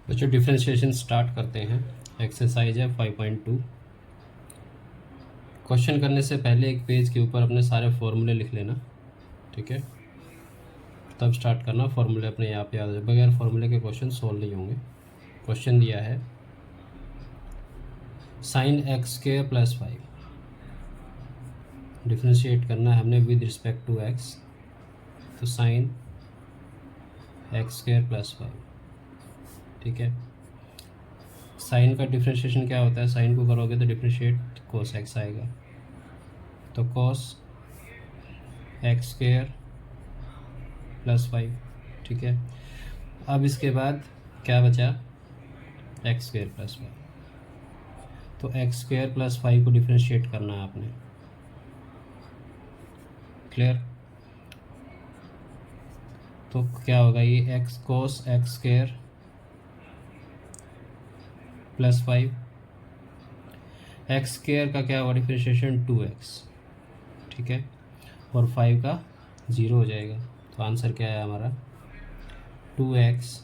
बच्चों differentiation start करते हैं। एक्सरसाइज है 5.2। क्वेश्चन करने से पहले एक पेज के ऊपर अपने सारे फॉर्मूले लिख लेना, ठीक है, तब स्टार्ट करना। फॉर्मूले अपने आप याद हो जाए, बगैर फॉर्मूले के क्वेश्चन सॉल्व नहीं होंगे। क्वेश्चन दिया है sine x square plus 5, differentiate करना है हमने विद रिस्पेक्ट टू एक्स, तो साइन एक्स स्क्वायर प्लस 5, ठीक है। साइन का डिफ्रेंशिएशन क्या होता है, साइन को करोगे तो डिफ्रेंशिएट कोस एक्स आएगा, तो कोस एक्स स्क्वायर प्लस 5, ठीक है। अब इसके बाद क्या बचा, एक्स स्क्वायर प्लस 5, तो एक्स स्क्वायर प्लस 5 को डिफ्रेंशिएट करना है आपने। क्लियर? तो क्या होगा, ये x cos x square plus 5, x square का क्या होगा डिफ्रेंशिएशन 2x, ठीक है, और 5 का 0 हो जाएगा। तो आंसर क्या है हमारा, 2x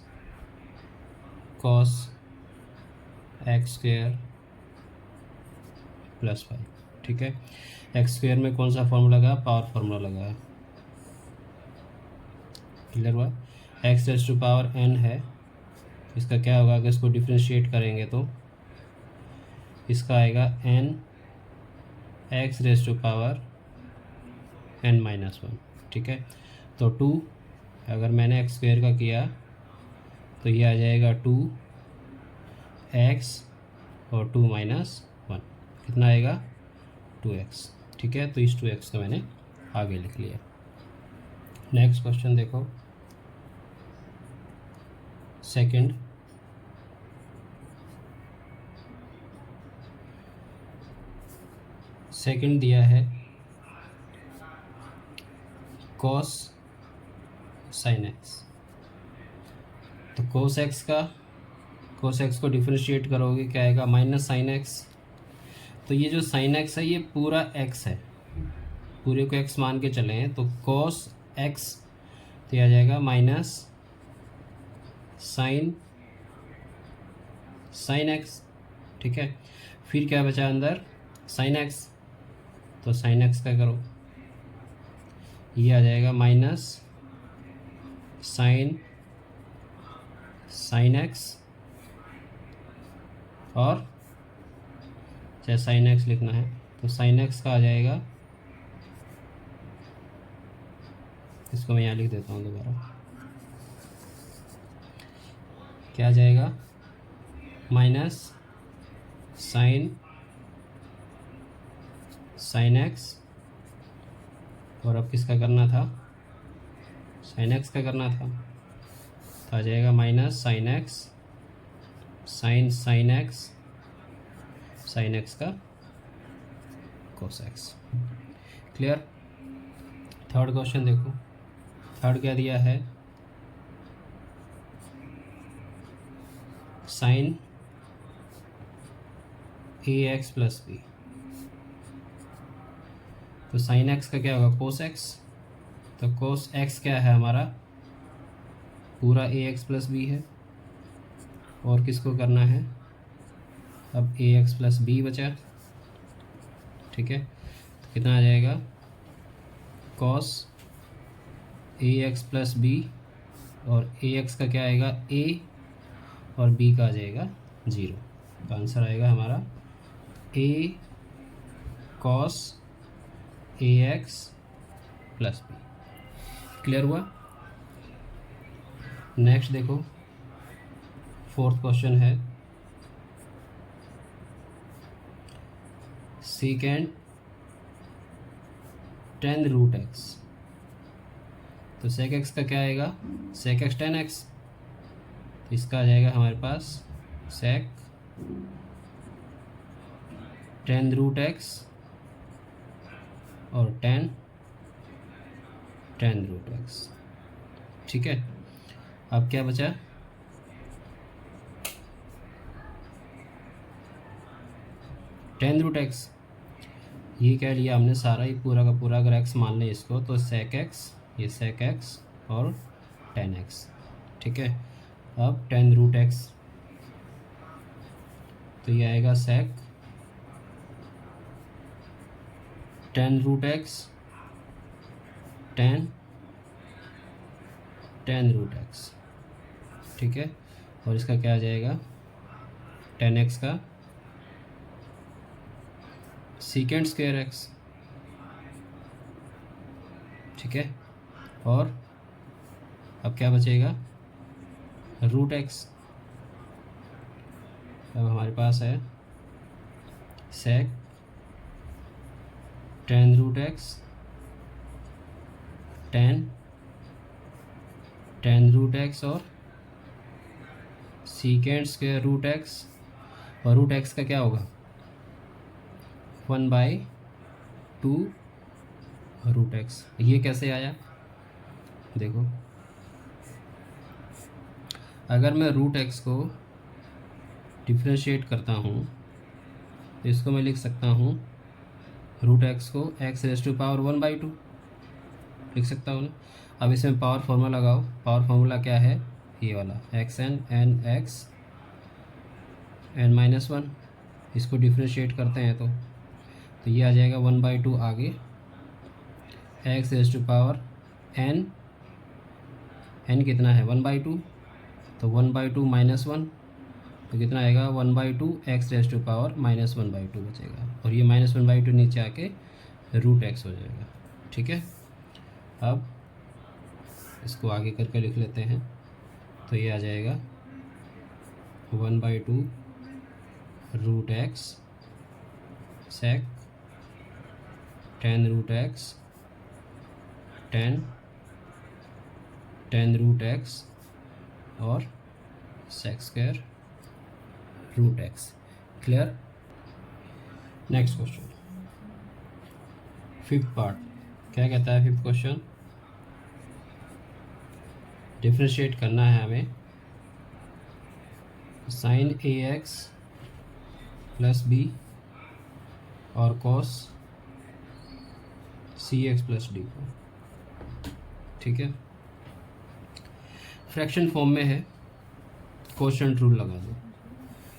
cos x square plus 5, ठीक है। एक्स स्क्वायर में कौन सा फॉर्मूला लगा, पावर फॉर्मूला लगा है। क्लियर हुआ? X raise to power n है, इसका क्या होगा, अगर इसको डिफ्रेंशिएट करेंगे तो इसका आएगा n X raise to power n-1, ठीक है। तो 2 अगर मैंने एक्स स्क्वायर का किया तो ये आ जाएगा 2x और 2-1, कितना आएगा 2x, ठीक है। तो इस 2x का मैंने आगे लिख लिया। नेक्स्ट क्वेश्चन देखो, सेकंड, दिया है cos sin x, तो cos x को डिफ्रेंशिएट करोगे क्या आएगा, माइनस साइन एक्स। तो ये जो साइन एक्स है ये पूरा x है, पूरे को x मान के चले हैं, तो cos x तो ये आ जाएगा माइनस साइन x, ठीक है। फिर क्या बचा अंदर, साइन x, तो साइन x का करो, ये आ जाएगा माइनस साइन x, और चाहे साइन x लिखना है तो साइन x का आ जाएगा, इसको मैं यहाँ लिख देता हूँ दोबारा, क्या आ जाएगा, माइनस साइन x, और अब किसका करना था, साइन x का करना था, तो आ जाएगा minus sine x, sine x का cos x। Clear? Third question देखो, थर्ड क्या दिया है, साइन ax प्लस b, तो साइन x का क्या होगा, कोस x, तो कोस x क्या है हमारा, पूरा ax प्लस b है, और किसको करना है, अब ax प्लस b बचा, ठीक है। तो कितना आ जाएगा, कॉस ax प्लस b, और ax का क्या आएगा a, और b का आ जाएगा 0, तो आंसर आएगा हमारा a cos ax plus b। Clear हुआ? नेक्स्ट देखो, फोर्थ क्वेश्चन है, सेकेंड टेन रूट एक्स, तो सेक एक्स का क्या आएगा, सेक एक्स टेन एक्स, तो इसका आ जाएगा हमारे पास सेक टेन रूट एक्स और टेन रूट एक्स, ठीक है। अब क्या बचा, टेन रूट एक्स, ये क्या लिया हमने सारा ही पूरा का पूरा, अगर एक्स मान लें इसको तो सेक एक्स, ये सेक एक्स और टेन एक्स, ठीक है। अब टेन रूट एक्स तो ये आएगा sec tan root X tan root X, ठीक है। और इसका क्या आ जाएगा, tan एक्स का सीकेंड स्क्वायर एक्स, ठीक है। और अब क्या बचेगा, रूट एक्स। अब हमारे पास है sec tan root X tan root X और सीकेंड स्क्वायर रूट एक्स, और रूट एक्स का क्या होगा 1/2 रूट एक्स। ये कैसे आया, देखो अगर मैं रूट एक्स को डिफ्रेंशिएट करता हूँ तो इसको मैं लिख सकता हूँ रूट एक्स को x रेज़ टू पावर 1/2 लिख सकता हूँ ना। अब इसमें पावर फार्मूला लगाओ, पावर फार्मूला क्या है, ये वाला xn n x n-1, इसको डिफ्रेंशिएट करते हैं तो ये आ जाएगा 1/2 आगे x raise to power n कितना है 1/2, तो 1/2 -1 तो कितना आएगा 1/2 x रेज़ टू पावर -1/2 बचेगा, और ये -1/2 नीचे आके रूट एक्स हो जाएगा, ठीक है। अब इसको आगे करके लिख लेते हैं, तो ये आ जाएगा 1/2 root X sec tan root X tan root X और sec square root X. Clear. Next question, fifth part, क्या कहता है फिफ्थ क्वेश्चन, डिफ्रेंशिएट करना है हमें sin ax प्लस बी और cos cx प्लस डी को, ठीक है। फ्रैक्शन फॉर्म में है, कोशेंट रूल लगा दो।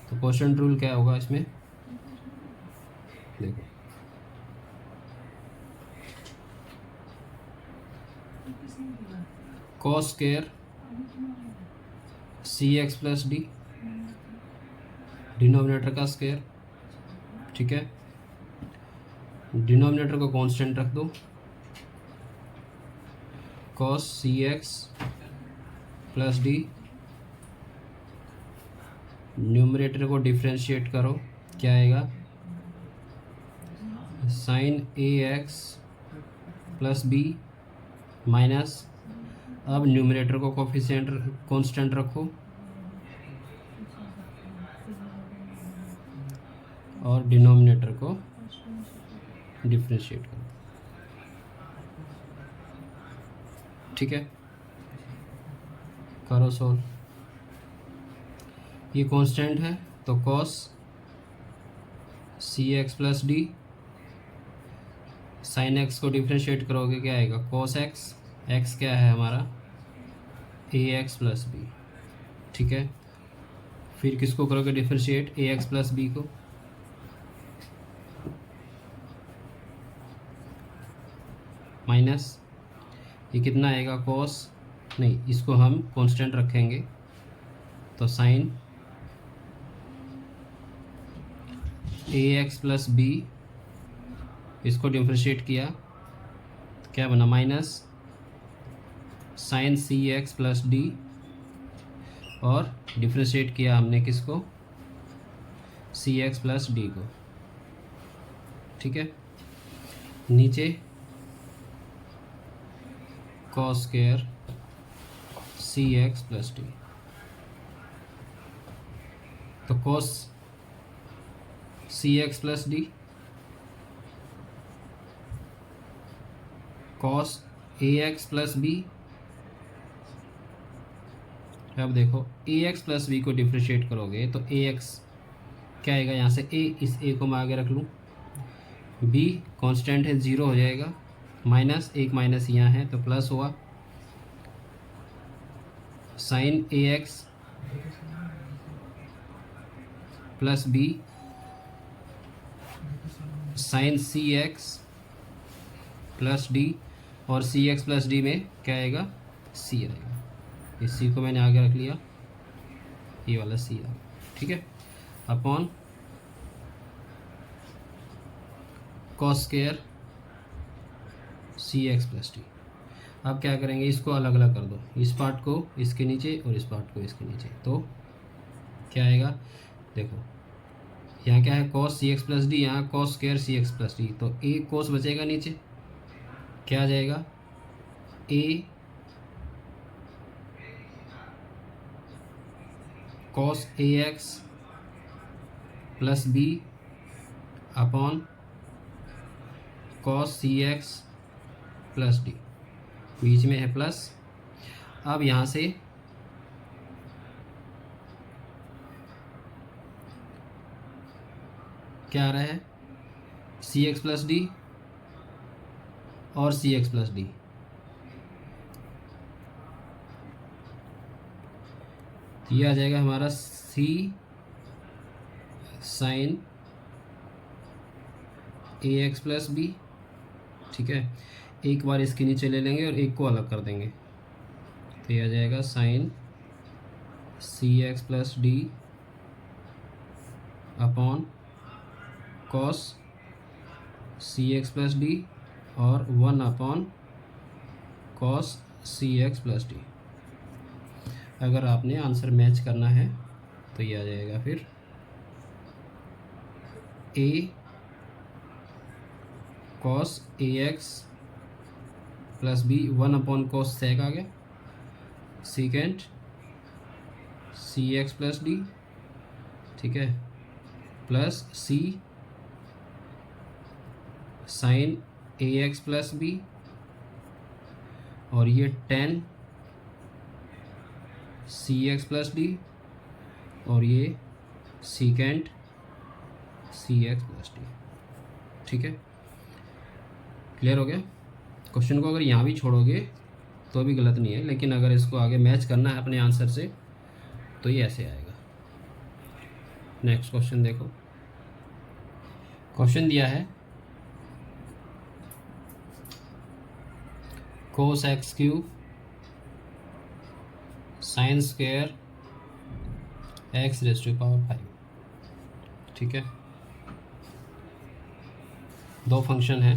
तो कोशेंट रूल क्या होगा इसमें, देखो cos square cx plus D, denominator का स्क्वायर, ठीक है। डिनोमिनेटर को कांस्टेंट रख दो, cos cx plus D, numerator को डिफ्रेंशिएट करो, क्या आएगा sin ax plus B minus, अब न्यूमरेटर को कोफिशिएंट कांस्टेंट रखो और डिनोमिनेटर को डिफ्रेंशिएट करो, ठीक है। करो सोल्व, ये कांस्टेंट है तो cos cx plus D, sin x को डिफ्रेंशिएट करोगे क्या आएगा cos x, x क्या है हमारा ax प्लस बी, ठीक है। फिर किसको करोगे डिफ्रेंशिएट ax प्लस बी को, माइनस ये कितना आएगा cos, नहीं इसको हम कांस्टेंट रखेंगे तो sin ax प्लस बी, इसको डिफ्रेंशिएट किया क्या बना minus sin cx plus D, और डिफ्रेंशिएट किया हमने किसको cx प्लस डी को, ठीक है। नीचे cos square cx plus D, तो cos cx plus D, cos ax plus B. अब देखो ax प्लस बी को डिफ्रेंशिएट करोगे तो ax क्या आएगा, यहाँ से a, इस a को मैं आगे रख लूँ, b कांस्टेंट है 0 हो जाएगा, माइनस एक माइनस यहाँ है तो प्लस हुआ, sin ax plus B sine C x plus D, और सी एक्स प्लस डी में क्या आएगा, सी आएगा। इस सी को मैंने आगे रख लिया, ये वाला सी आ गया, ठीक है, upon cos square C x plus D. अब क्या करेंगे, इसको अलग अलग कर दो, इस पार्ट को इसके नीचे और इस पार्ट को इसके नीचे, तो क्या आएगा, देखो यहाँ क्या है cos C x plus D, यहाँ cos square C x plus D, तो ए कॉस बचेगा नीचे, क्या आ जाएगा, A cos A x plus B upon cos C x plus D, बीच में है प्लस। अब यहाँ से क्या आ रहा है, सी एक्स प्लस डी और सी एक्स प्लस डी, ये आ जाएगा हमारा सी sine A x plus B, ठीक है, एक बार इसके नीचे ले लेंगे और एक को अलग कर देंगे, तो ये आ जाएगा sine C x plus D upon cos C x plus D और 1 upon cos C x plus D. अगर आपने आंसर मैच करना है तो ये आ जाएगा फिर A cos A x plus B 1 upon cos sec आ गया, second C x plus D, ठीक है, plus C sine A x plus B, और ये 10 सी एक्स प्लस डी, और ये secant C x plus D, ठीक है, क्लियर हो गया। क्वेश्चन को अगर यहाँ भी छोड़ोगे तो भी गलत नहीं है, लेकिन अगर इसको आगे मैच करना है अपने आंसर से तो ये ऐसे आएगा। नेक्स्ट क्वेश्चन देखो, क्वेश्चन दिया है cos X cube sine square X raise to power 5, ठीक है, दो फंक्शन है,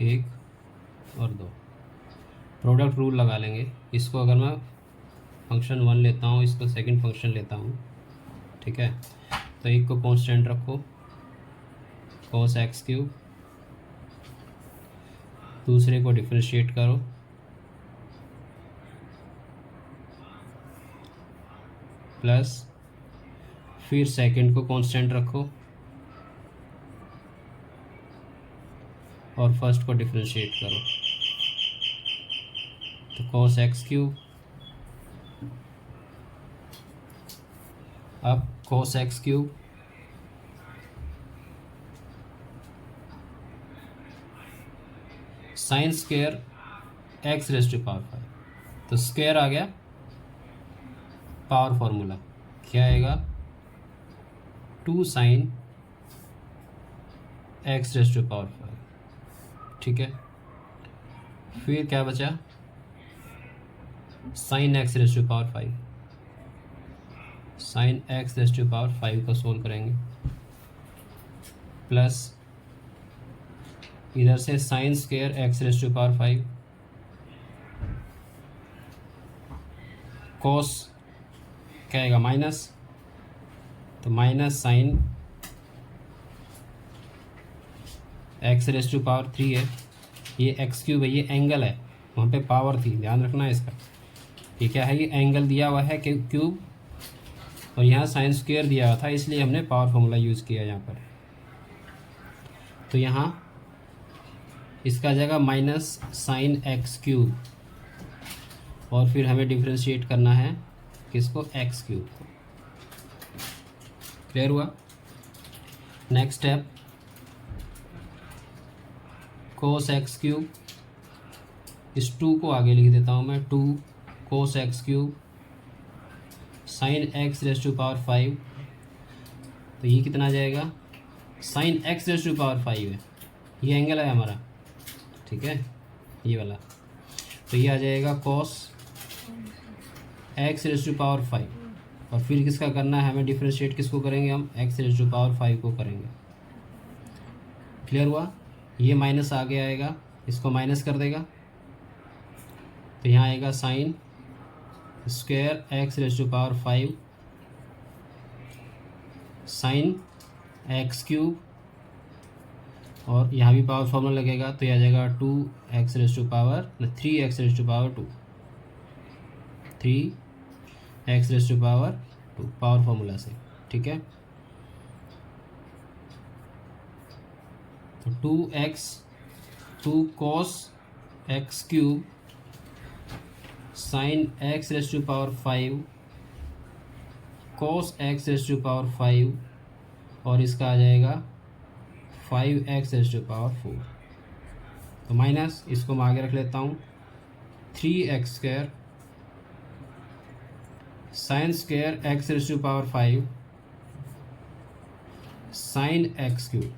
एक और दो, प्रोडक्ट रूल लगा लेंगे। इसको अगर मैं फंक्शन 1 लेता हूँ, इसको सेकंड फंक्शन लेता हूँ, ठीक है, तो एक को कांस्टेंट रखो कोस एक्स क्यूब, दूसरे को डिफरेंशिएट करो, प्लस फिर सेकंड को कांस्टेंट रखो और फर्स्ट को डिफरेंशिएट करो, तो कॉस एक्स क्यूब, अब cos X cube sine square X raise to power 5, तो स्क्वायर आ गया, पावर फॉर्मूला क्या आएगा, 2 sine X raise to power 5, ठीक है, फिर क्या बचा, sine X raise to power 5, sine X raise to power 5 को सोल्व करेंगे, प्लस इधर से sine square X raise to power 5, cos क्या आएगा माइनस, तो minus sine X raise to power 3 है, ये एक्स क्यूब है, ये एंगल है, वहाँ पे पावर थी, ध्यान रखना है इसका, ये क्या है, ये एंगल दिया हुआ है क्यूब, और यहाँ साइन स्क्वायर दिया हुआ था, इसलिए हमने पावर फॉर्मूला यूज़ किया यहाँ पर। तो यहाँ इसका जगह माइनस साइन एक्स क्यूब, और फिर हमें डिफरेंशिएट करना है किसको, एक्स क्यूब को। क्लियर हुआ। Next step, cos X cube, इस 2 को आगे लिख देता हूँ मैं, 2 cos X cube sine X raise to power 5, तो ये कितना आ जाएगा, sine X raise to power 5 है, ये एंगल है हमारा, ठीक है, ये वाला, तो ये आ जाएगा cos X raise to power 5, और फिर किसका करना है हमें डिफ्रेंशिएट, किसको करेंगे हम, एक्स रेस टू पावर 5 को करेंगे। क्लियर हुआ, ये माइनस आगे आएगा, इसको माइनस कर देगा, तो यहाँ आएगा sine square X raise to power 5 sine X cube, और यहाँ भी पावर फॉर्मूला लगेगा, तो ये आ जाएगा 2x raise to power 3x raise to power 2, 3x raise to power 2 power formula से, ठीक है। तो 2x 2 cos x cube sine x raise to power 5 cos x raise to power 5, और इसका आ जाएगा 5x रेस टू पावर 4, तो minus, इसको मैं आगे रख लेता हूँ, 3x square sine square x raise to power 5 sine x cube,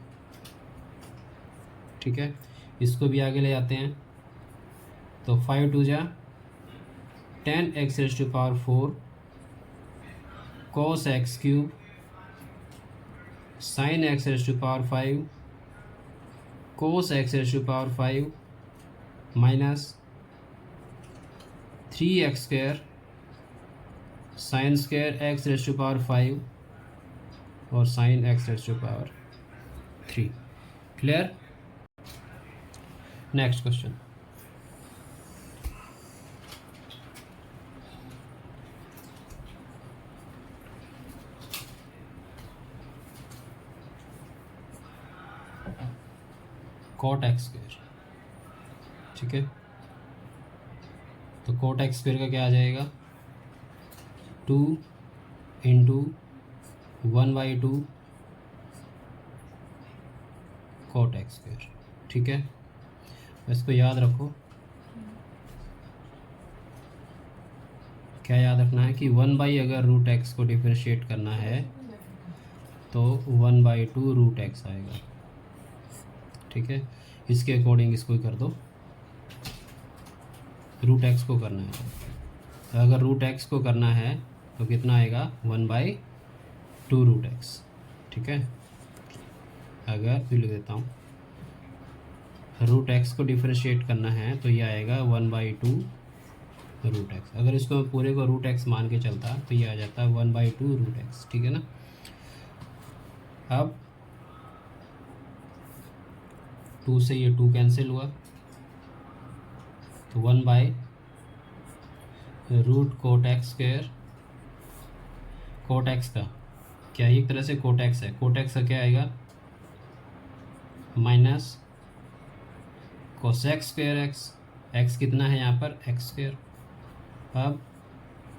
ठीक है, इसको भी आगे ले जाते हैं, तो 5 2 जा 10x raise to power 4 cos x cube sine x raise to power 5 cos x raise to power 5 minus 3x square sine square x raise to power 5 और sine x raise to power 3। Clear, next question. cot x square, ठीक है, तो cot x square का क्या आ जाएगा, 2 into 1/2 cot x square, ठीक है, इसको याद रखो, क्या याद रखना है कि 1/, अगर रूट एक्स को डिफरेंशिएट करना है तो 1/2 रूट एक्स आएगा, ठीक है, इसके अकॉर्डिंग इसको कर दो, रूट एक्स को करना है, तो अगर रूट एक्स को करना है तो कितना आएगा, 1/2 रूट एक्स, ठीक है, अगर फिर लिख देता हूँ, रूट एक्स को डिफरेंशिएट करना है तो ये आएगा 1/2 रूट एक्स, अगर इसको मैं पूरे को रूट एक्स मान के चलता तो ये आ जाता है 1/2 रूट एक्स, ठीक है ना। अब 2 से ये 2 कैंसिल हुआ, तो 1/√cot x square, cot x का क्या, एक तरह से cot x है, cot x का क्या आएगा, minus cos x square x, x कितना है यहाँ पर, x स्क्वायर, अब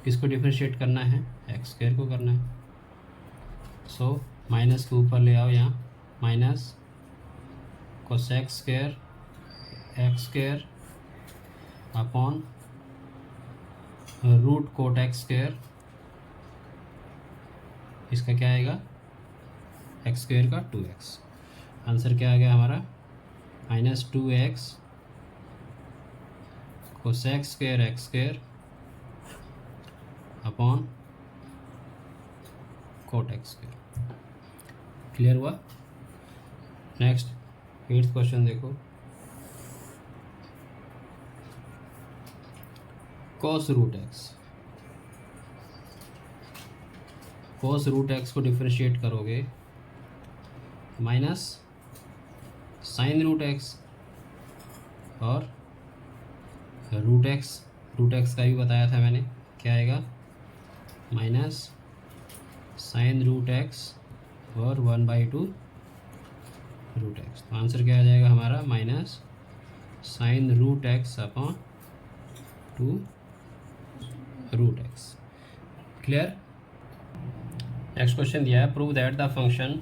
किसको डिफरेंशिएट करना है, x स्क्वायर को करना है, सो माइनस के ऊपर ले आओ, यहाँ minus cos x square x square upon √cot x square, इसका क्या आएगा, x स्क्वायर का 2x, आंसर क्या आ गया हमारा, -2x cos x square x square upon cot x square. Clear हुआ, नेक्स्ट 8th क्वेश्चन देखो, cos रूट एक्स को डिफरेंशिएट करोगे, माइनस साइन रूट एक्स और रूट एक्स का भी बताया था मैंने, क्या आएगा, माइनस साइन रूट एक्स और 1/2 रूट एक्स, तो आंसर क्या आ जाएगा हमारा, minus sine root X upon 2 root X. Clear, next question दिया है, prove that the function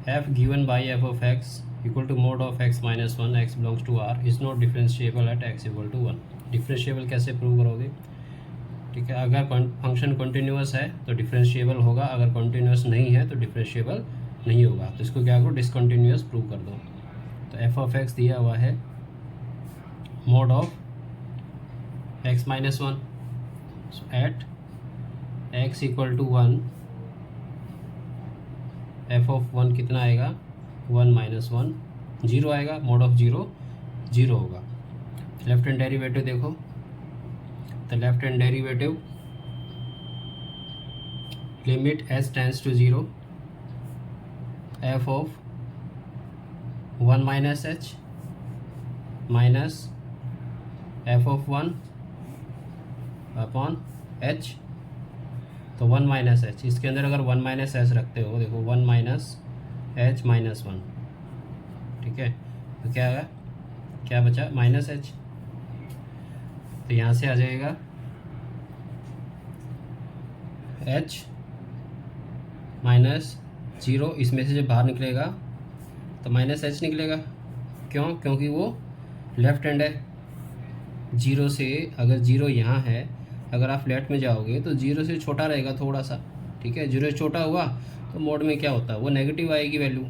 f given by f of x equal to mode of x minus 1 x belongs to r is not differentiable at x equal to 1। Differentiable कैसे prove करोगे, ठीक है। अगर function continuous है तो differentiable होगा, अगर continuous नहीं है तो डिफरेंशिएबल नहीं होगा। तो इसको क्या करो, डिसकंटिन्यूअस प्रूव कर दो। तो एफ ऑफ एक्स दिया हुआ है mode of X minus one at X equal to one, F of one कितना आएगा, वन माइनस वन, जीरो आएगा, मोड ऑफ जीरो जीरो होगा। लेफ्ट हैंड डेरिवेटिव देखो, तो left hand derivative limit H tends to zero, F of one minus H minus F of one upon H. तो one minus H, इसके अंदर अगर one minus H रखते हो, देखो one minus H minus one, ठीक है। तो क्या है, क्या बचा, माइनस एच। तो यहाँ से आ जाएगा एच माइनस जीरो, इसमें से जब बाहर निकलेगा तो माइनस एच निकलेगा। क्यों, क्योंकि वो लेफ्ट हैंड है। जीरो से, अगर जीरो यहाँ है, अगर आप लेफ्ट में जाओगे तो जीरो से छोटा रहेगा थोड़ा सा, ठीक है। जीरो से छोटा हुआ तो मोड में क्या होता है, वो नेगेटिव आएगी वैल्यू,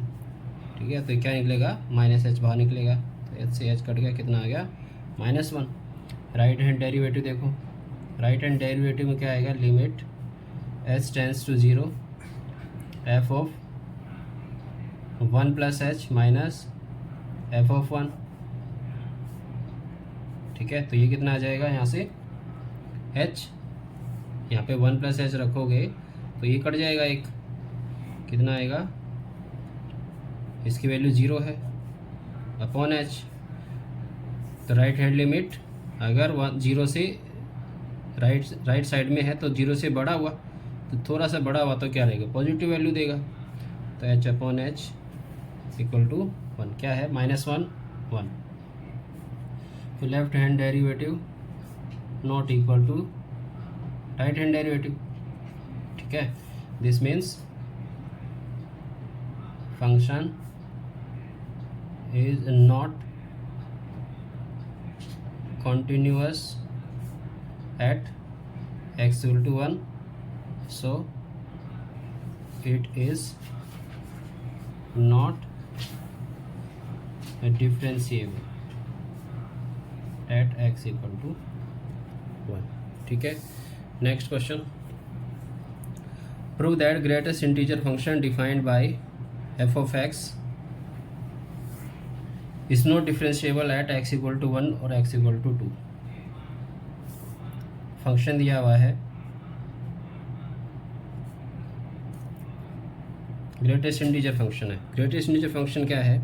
ठीक है। तो क्या निकलेगा, माइनस एच बाहर निकलेगा। तो एच से एच कट गया, कितना आ गया, minus one. Right hand derivative देखो, राइट हैंड डेरिवेटिव में क्या आएगा, limit H tends to zero, F of one plus H minus F of one, ठीक है। तो ये कितना आ जाएगा, यहाँ से h, यहाँ पे वन प्लस एच रखोगे तो ये कट जाएगा एक, कितना आएगा, इसकी वैल्यू जीरो है, अपॉन h। तो राइट हैंड लिमिट अगर वन जीरो से राइट साइड में है तो जीरो से बड़ा हुआ, तो थोड़ा सा बड़ा हुआ तो क्या रहेगा, पॉजिटिव वैल्यू देगा। तो h upon H equal to one, क्या है, माइनस वन वन। तो left hand derivative not equal to right hand derivative, ठीक है। This means function is not continuous at x equal to 1, so it is not differentiable at x equal to 1, ठीक है। Next question, prove that greatest integer function defined by f of x is not differentiable at x equal to 1 और x equal to 2। Function दिया हुआ है greatest integer function है। Greatest integer function क्या है,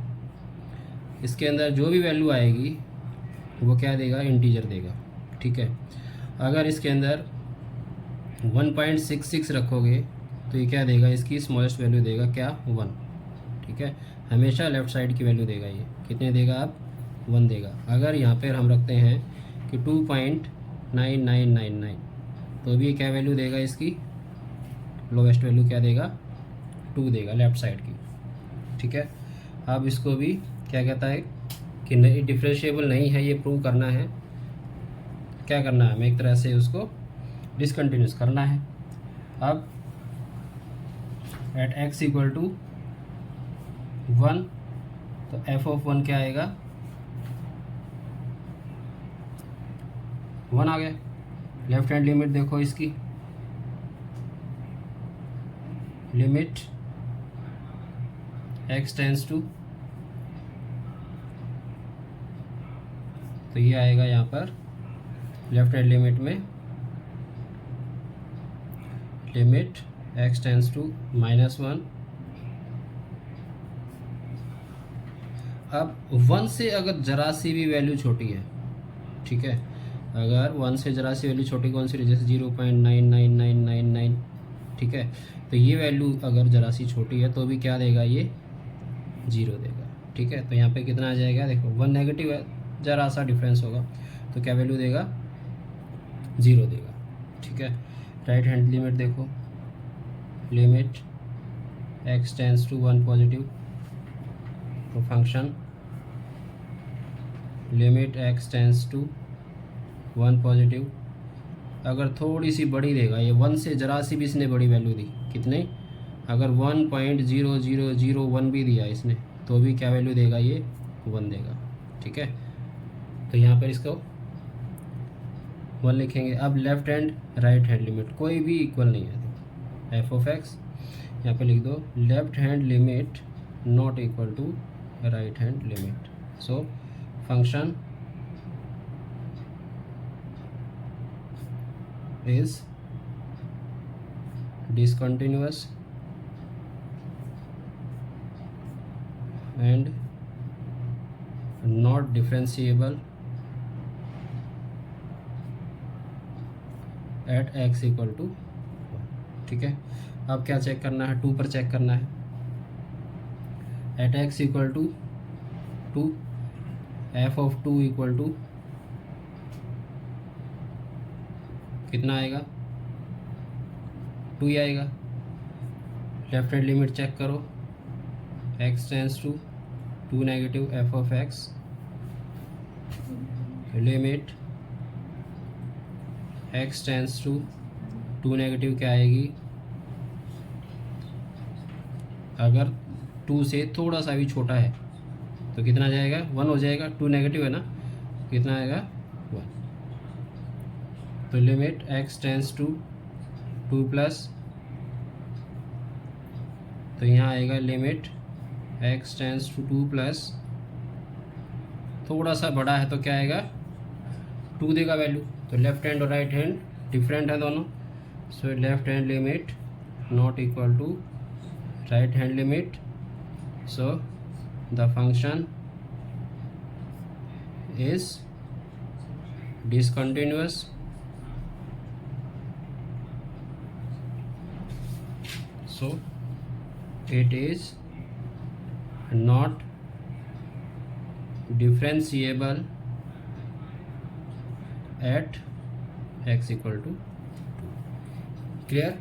इसके अंदर जो भी वैल्यू आएगी वो क्या देगा, इंटीजर देगा, ठीक है। अगर इसके अंदर 1.66 रखोगे तो ये क्या देगा, इसकी स्मॉलेस्ट वैल्यू देगा क्या, 1, ठीक है। हमेशा लेफ़्ट साइड की वैल्यू देगा, ये कितने देगा आप, 1 देगा। अगर यहाँ पर हम रखते हैं कि 2.9999 तो भी क्या वैल्यू देगा, इसकी लोवेस्ट वैल्यू क्या देगा, 2 देगा लेफ़्ट साइड की, ठीक है। अब इसको भी क्या कहता है कि नहीं, डिफरेंशिएबल नहीं है, ये प्रूव करना है। क्या करना है, हमें एक तरह से उसको डिसकंटिन्यूस करना है। अब एट x इक्वल टू 1 तो f ऑफ 1 क्या आएगा, 1 आ गया। लेफ्ट हैंड लिमिट देखो इसकी, लिमिट x टेंस टू, तो ये आएगा यहाँ पर लेफ्ट हैंड लिमिट में लिमिट x टेंस टू -1। अब 1 से अगर जरा सी भी वैल्यू छोटी है, ठीक है, अगर 1 से जरा सी वैल्यू छोटी कौन सी रही, जैसे 0.99999, ठीक है, तो ये वैल्यू अगर जरा सी छोटी है तो भी क्या देगा, ये 0 देगा, ठीक है। तो यहाँ पे कितना आ जाएगा, देखो 1 नेगेटिव है, जरा सा डिफरेंस होगा तो क्या वैल्यू देगा, 0 देगा, ठीक है। राइट हैंड लिमिट देखो, limit x tends to 1 positive, तो function limit x tends to 1 positive अगर थोड़ी सी बड़ी देगा, ये 1 से ज़रा सी भी इसने बड़ी वैल्यू दी, कितने, अगर 1.0001 भी दिया इसने तो भी क्या वैल्यू देगा, ये 1 देगा। ठीक है, तो यहाँ पर इसको 1 लिखेंगे। अब left hand right hand limit कोई भी इक्वल नहीं है, एफ ऑफ एक्स यहाँ पे लिख दो, left hand limit not equal to right hand limit. So function is discontinuous and not differentiable at x equal to 1। ठीक है, अब क्या चेक करना है, 2 पर चेक करना है। At x equal to 2, F of 2 equal to कितना आएगा, 2 ही आएगा। लेफ्ट हैंड लिमिट चेक करो, x tends to 2 negative F of X, limit x tends to 2 negative क्या आएगी, अगर 2 से थोड़ा सा भी छोटा है तो कितना जाएगा, 1 हो जाएगा। 2 नेगेटिव है ना, कितना आएगा, 1। तो limit x tends to 2 plus, तो यहाँ आएगा limit x tends to 2 plus, थोड़ा सा बड़ा है तो क्या आएगा, 2 देगा वैल्यू। तो लेफ्ट हैंड और राइट हैंड डिफरेंट है दोनों, so left hand limit not equal to right hand limit, so the function is discontinuous so it is not differentiable at x equal to 2। Clear.